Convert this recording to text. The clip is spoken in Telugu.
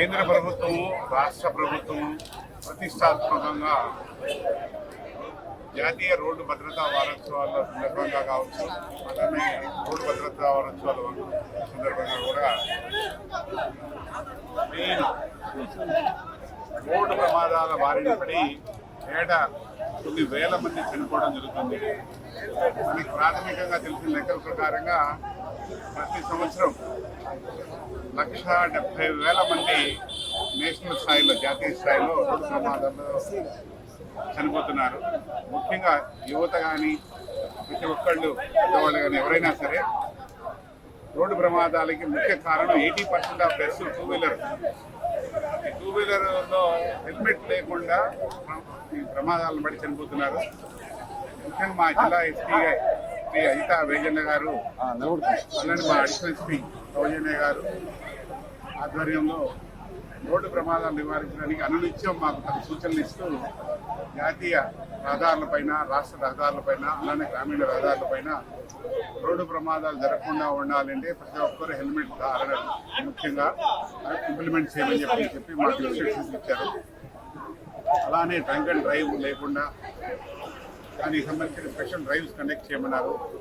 కేంద్ర ప్రభుత్వము రాష్ట్ర ప్రభుత్వము ప్రతిష్టాత్మకంగా జాతీయ రోడ్డు భద్రతా వారోత్సవాల సందర్భంగా కావచ్చు, అలానే రోడ్డు భద్రతా వారోత్సవాల సందర్భంగా కూడా మెయిన్ రోడ్డు ప్రమాదాల బారిన పడి ఏటా కొన్ని వేల మంది చనిపోవడం జరుగుతుంది. మనకి ప్రాథమికంగా తెలిసిన లెక్కల ప్రకారంగా ప్రతి సంవత్సరం 1,70,000 మంది నేషనల్ స్థాయిలో, జాతీయ స్థాయిలో రోడ్డు ప్రమాదాల్లో చనిపోతున్నారు. ముఖ్యంగా యువత కానీ, ప్రతి ఒక్కళ్ళు, పెద్దవాళ్ళు కానీ, ఎవరైనా సరే రోడ్డు ప్రమాదాలకి ముఖ్య కారణం 80% ఆఫ్ డెత్స్ టూ వీలర్. ఈ టూ వీలర్లో హెల్మెట్ లేకుండా ఈ ప్రమాదాలను బట్టి చనిపోతున్నారు. ముఖ్యంగా మా జిల్లా ఎస్పీ శ్రీ అజితా వేజన్న గారు, అలానే మా అడిషనల్ ఎస్పీ సౌజన్య గారు ఆధ్వర్యంలో రోడ్డు ప్రమాదాలు నివారించడానికి అనునిత్యం మాకు తన సూచనలు ఇస్తూ జాతీయ రహదారులపైన, రాష్ట్ర రహదారులపైన, అలానే గ్రామీణ రహదారులపైన రోడ్డు ప్రమాదాలు జరగకుండా ఉండాలంటే ప్రతి ఒక్కరు హెల్మెట్ ధారణ ముఖ్యంగా ఇంప్లిమెంట్ చేయమని చెప్పి మాకు ఇన్స్ట్రక్షన్స్ ఇచ్చారు. అలానే డ్రంక్ అండ్ డ్రైవ్ లేకుండా దానికి సంబంధించిన స్పెషల్ డ్రైవ్స్ కండక్ట్ చేయమన్నారు.